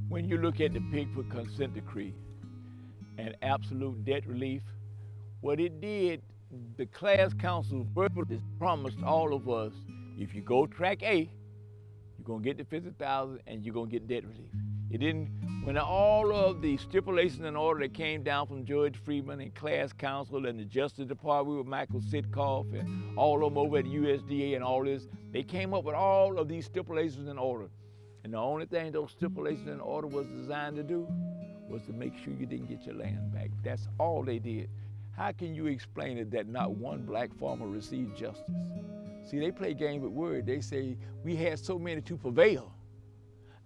When you look at the Pigford consent decree and absolute debt relief, what it did, the class council verbally promised all of us, if you go track A, you're gonna get the 50,000 and you're gonna get debt relief. It didn't, when all of the stipulations and order that came down from Judge Freeman and class council and the Justice Department with Michael Sitkoff and all of them over at USDA and all this, they came up with all of these stipulations and order. And the only thing those stipulations and order was designed to do was to make sure you didn't get your land back. That's all they did. How can you explain it that not one black farmer received justice? See, they play games with words. They say, we had so many to prevail.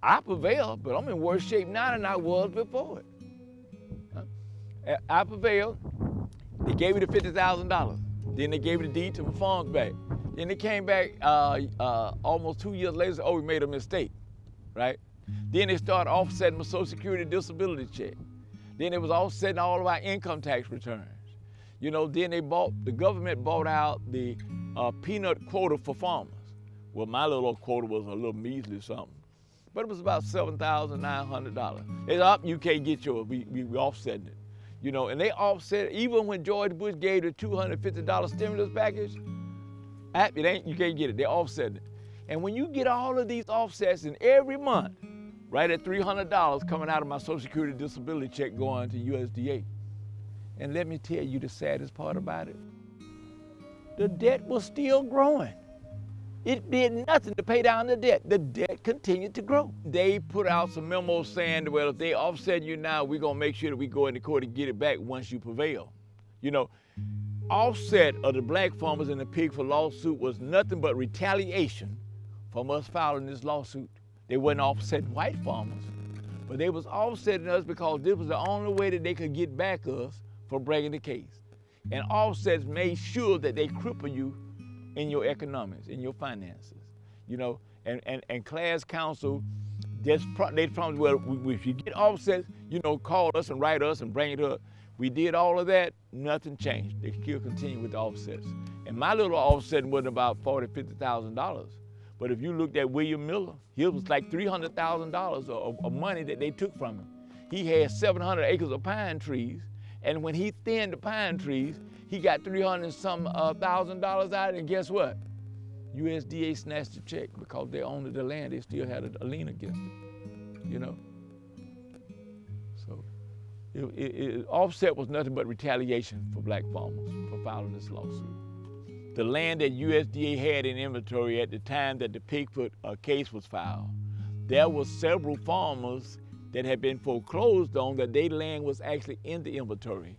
I prevailed, but I'm in worse shape now than I was before it. I prevailed. They gave me the $50,000. Then they gave me the deed to my farms back. Then they came back almost 2 years later and said, oh, we made a mistake, right? Then they started offsetting my Social Security disability check. Then it was offsetting all of our income tax returns. You know, then the government bought out the peanut quota for farmers. Well, my little quota was a little measly something, but it was about $7,900. They said, oh, you can't get yours, we offsetting it. You know, and they offset it, even when George Bush gave the $250 stimulus package, you can't get it, they offset it. And when you get all of these offsets in every month, right at $300 coming out of my Social Security disability check going to USDA. And let me tell you the saddest part about it. The debt was still growing. It did nothing to pay down the debt. The debt continued to grow. They put out some memos saying, well, if they offset you now, we're gonna make sure that we go into court and get it back once you prevail. You know, offset of the black farmers in the Pigford lawsuit was nothing but retaliation from us filing this lawsuit. They wasn't offsetting white farmers, but they was offsetting us because this was the only way that they could get back us for bringing the case. And offsets made sure that they cripple you in your economics, in your finances, you know, and class council, they promised, well, if you get offsets, you know, call us and write us and bring it up. We did all of that, nothing changed. They still continue with the offsets. And my little offset wasn't about $40,000, $50,000. But if you looked at William Miller, he was like $300,000 of money that they took from him. He had 700 acres of pine trees, and when he thinned the pine trees, he got $300 and some $1,000 out, and guess what? USDA snatched the check because they owned the land. They still had a lien against it, you know? So offset was nothing but retaliation for black farmers for filing this lawsuit. The land that USDA had in inventory at the time that the Pigford case was filed, there were several farmers that had been foreclosed on that their land was actually in the inventory.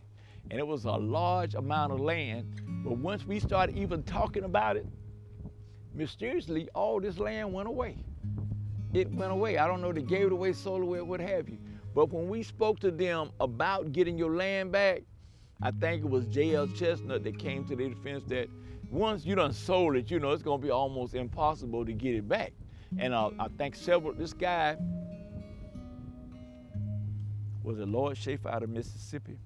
And it was a large amount of land, but once we started even talking about it, mysteriously, all this land went away. It went away. I don't know, they gave it away, sold it away, what have you. But when we spoke to them about getting your land back, I think it was J.L. Chestnut that came to their defense that once you done sold it, you know, it's gonna be almost impossible to get it back. And I think this guy was a Lord Schaefer out of Mississippi.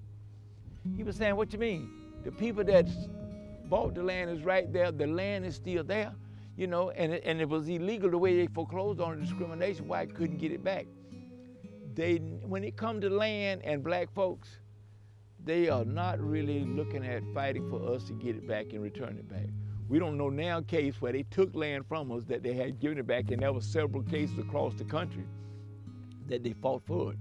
He was saying, what you mean? The people that bought the land is right there, the land is still there, you know, and it was illegal the way they foreclosed on the discrimination, why I couldn't get it back. When it comes to land and black folks, they are not really looking at fighting for us to get it back and return it back. We don't know now a case where they took land from us that they had given it back, and there were several cases across the country that they fought for it.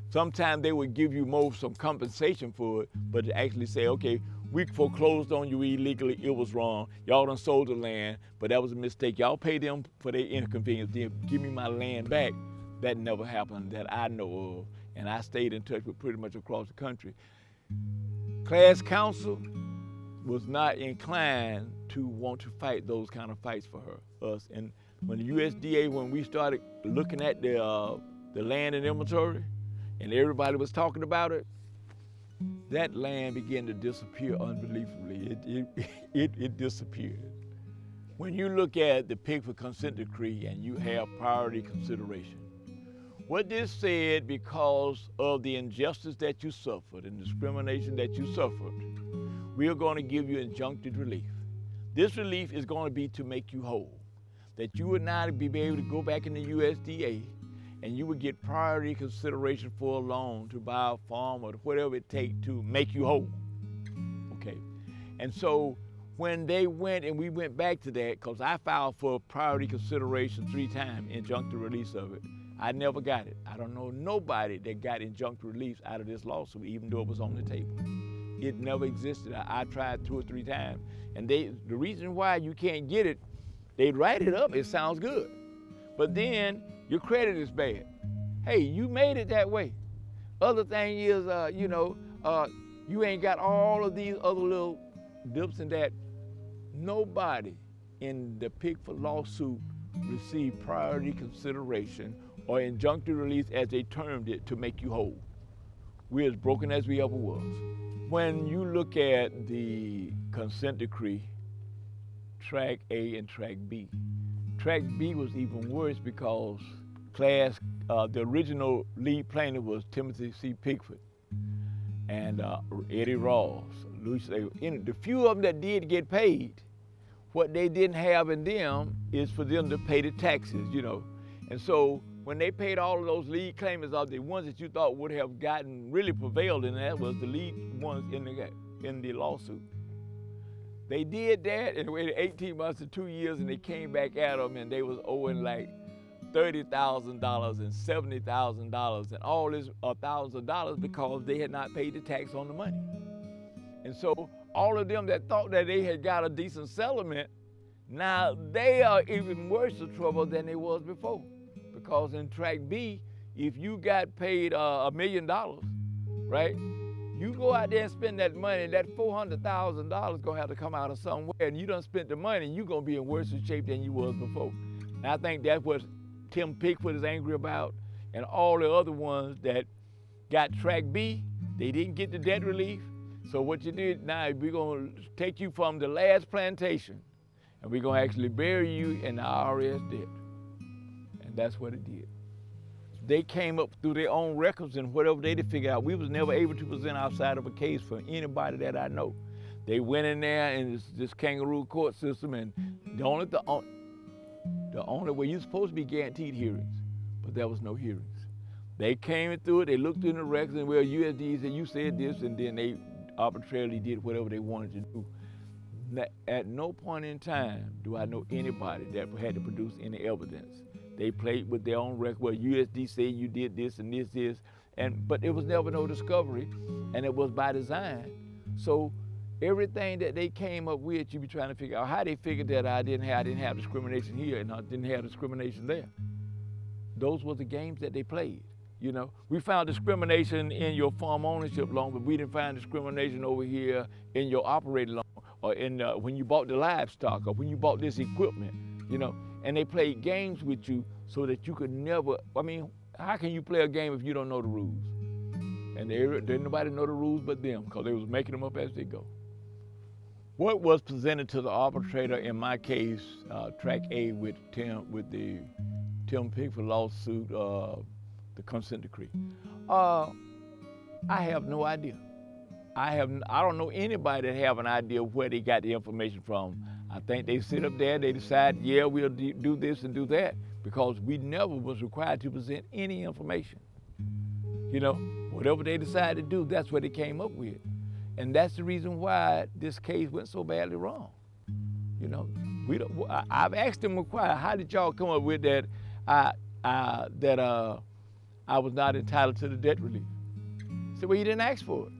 Sometimes they would give you some compensation for it, but to actually say, okay, we foreclosed on you illegally, it was wrong, y'all done sold the land, but that was a mistake. Y'all pay them for their inconvenience, then give me my land back. That never happened that I know of, and I stayed in touch with pretty much across the country. Class counsel was not inclined to want to fight those kind of fights for us. And when the USDA, when we started looking at the land and inventory, and everybody was talking about it, that land began to disappear unbelievably. It disappeared. When you look at the Pigford consent decree and you have priority consideration, what this said, because of the injustice that you suffered and discrimination that you suffered, we are going to give you injunctive relief. This relief is going to be to make you whole, that you would now be able to go back in the USDA and you would get priority consideration for a loan to buy a farm or whatever it takes to make you whole. Okay, and so when they went and we went back to that, because I filed for priority consideration 3 times, injunctive release of it, I never got it. I don't know nobody that got injunctive release out of this lawsuit, even though it was on the table. It never existed. I tried 2 or 3 times, and the reason why you can't get it, they write it up, it sounds good, but then your credit is bad. Hey, you made it that way. Other thing is, you ain't got all of these other little dips and that. Nobody in the Pigford lawsuit received priority consideration or injunctive release, as they termed it, to make you whole. We're as broken as we ever was. When you look at the consent decree, Track A and Track B, Track B was even worse because the original lead plaintiff was Timothy C. Pigford and Eddie Ross. The few of them that did get paid, what they didn't have in them is for them to pay the taxes, And so when they paid all of those lead claimants off, the ones that you thought would have really prevailed in that was the lead ones in the lawsuit. They did that and waited 18 months to 2 years, and they came back at them, and they was owing like $30,000 and $70,000 and all this thousands of dollars because they had not paid the tax on the money. And so all of them that thought that they had got a decent settlement, now they are even worse in trouble than they was before. Because in Track B, if you got paid $1 million, right? You go out there and spend that money, that $400,000 gonna have to come out of somewhere, and you done spent the money, you're gonna be in worse shape than you was before. And I think that's what Tim Pigford is angry about, and all the other ones that got Track B, they didn't get the debt relief. So what you did, now we're gonna take you from the last plantation, and we're gonna actually bury you in the IRS debt. And that's what it did. They came up through their own records and whatever they did figure out. We was never able to present our side of a case for anybody that I know. They went in there in this Kangaroo court system, and the only way you're supposed to be guaranteed hearings, but there was no hearings. They came through it, they looked in the records, and well, USD said, you said this, and then they arbitrarily did whatever they wanted to do. At no point in time do I know anybody that had to produce any evidence. They played with their own record. Well, USD said you did this and this, but there was never no discovery, and it was by design. So everything that they came up with, you be trying to figure out how they figured that I didn't have discrimination here and I didn't have discrimination there. Those were the games that they played. We found discrimination in your farm ownership loan, but we didn't find discrimination over here in your operating loan or in when you bought the livestock or when you bought this equipment, And they played games with you so that you could never, how can you play a game if you don't know the rules? And didn't nobody know the rules but them because they was making them up as they go. What was presented to the arbitrator in my case, Track A with the Tim Pigford lawsuit, the consent decree? I have no idea. I don't know anybody that have an idea where they got the information from. I think they sit up there, they decide, yeah, we'll do this and do that, because we never was required to present any information. Whatever they decided to do, that's what they came up with. And that's the reason why this case went so badly wrong. I've asked them, how did y'all come up with that I was not entitled to the debt relief? He said, well, you didn't ask for it.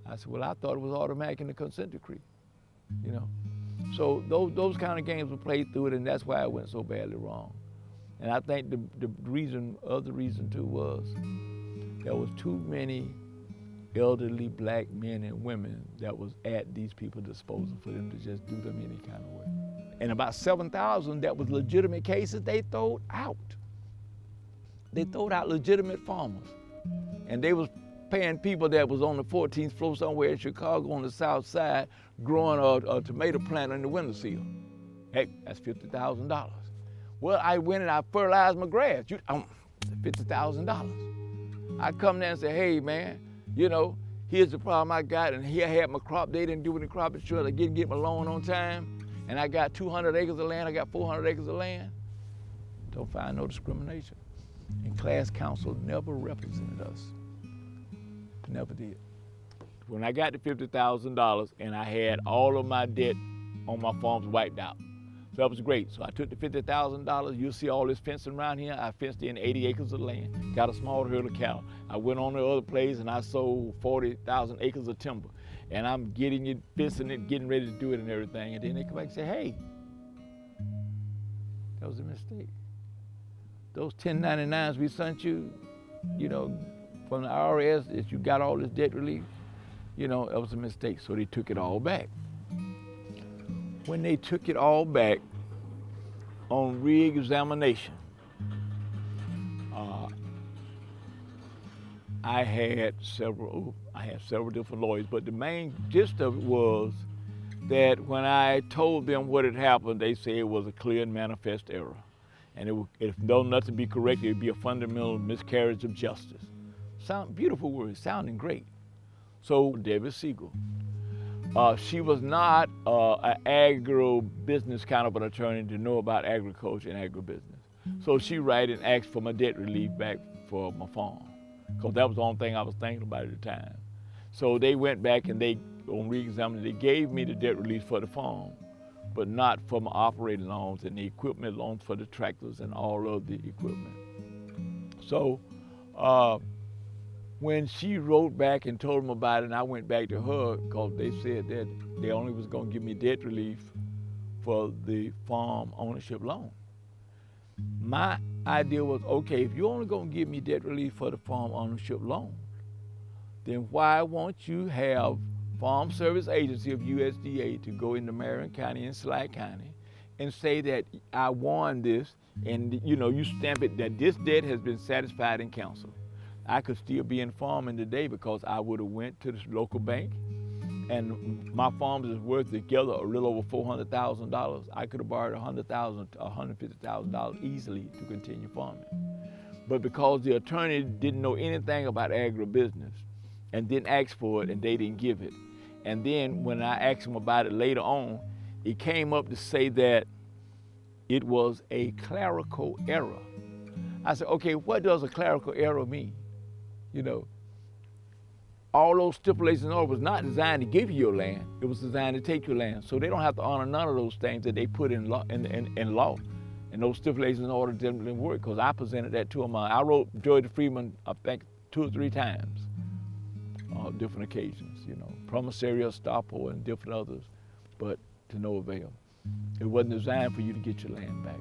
I said, well, I thought it was automatic in the consent decree, So those kind of games were played through it, and that's why it went so badly wrong. And I think the other reason too was there was too many elderly black men and women that was at these people's disposal for them to just do them any kind of way. And about 7,000 that was legitimate cases they throwed out. They throwed out legitimate farmers. And they was paying people that was on the 14th floor somewhere in Chicago on the south side growing a tomato plant on the windowsill. Heck, that's $50,000. Well, I went and I fertilized my grass. $50,000. I come there and say, hey man, here's the problem I got, and here I had my crop. They didn't do any crop insurance. I didn't get my loan on time, and I got 200 acres of land. I got 400 acres of land. Don't find no discrimination. And class counsel never represented us. Never did. When I got the $50,000 and I had all of my debt on my farms wiped out. So that was great. So I took the $50,000. You'll see all this fencing around here. I fenced in 80 acres of land, got a small herd of cattle. I went on to other places and I sold 40,000 acres of timber. And I'm getting it, fencing it, getting ready to do it and everything. And then they come back and say, hey, that was a mistake. Those 1099s we sent you, from the IRS, that you got all this debt relief, that was a mistake. So they took it all back. When they took it all back on re-examination, I had several different lawyers, but the main gist of it was that when I told them what had happened, they said it was a clear and manifest error. And if nothing be corrected, it would be a fundamental miscarriage of justice. Beautiful words, sounding great. So Debbie Siegel, she was not an agro-business kind of an attorney to know about agriculture and agribusiness. So she wrote and asked for my debt relief back for my farm, because that was the only thing I was thinking about at the time. So they went back and on re-examining, they gave me the debt relief for the farm, but not for my operating loans and the equipment loans for the tractors and all of the equipment. So when she wrote back and told them about it, and I went back to her, because they said that they only was going to give me debt relief for the farm ownership loan. My idea was, okay, if you're only going to give me debt relief for the farm ownership loan, then why won't you have Farm Service Agency of USDA to go into Marion County and Slide County and say that I won this, and you stamp it that this debt has been satisfied in counsel. I could still be in farming today because I would have went to the local bank, and my farms is worth together a little over $400,000. I could have borrowed $100,000 to $150,000 easily to continue farming. But because the attorney didn't know anything about agribusiness and didn't ask for it, and they didn't give it. And then when I asked him about it later on, it came up to say that it was a clerical error. I said, okay, what does a clerical error mean? All those stipulations in order was not designed to give you your land, it was designed to take your land. So they don't have to honor none of those things that they put in law. And those stipulations in order didn't work, because I presented that to him. I wrote George Freeman, I think, 2 or 3 times, different occasions, promissory estoppel and different others, but to no avail. It wasn't designed for you to get your land back.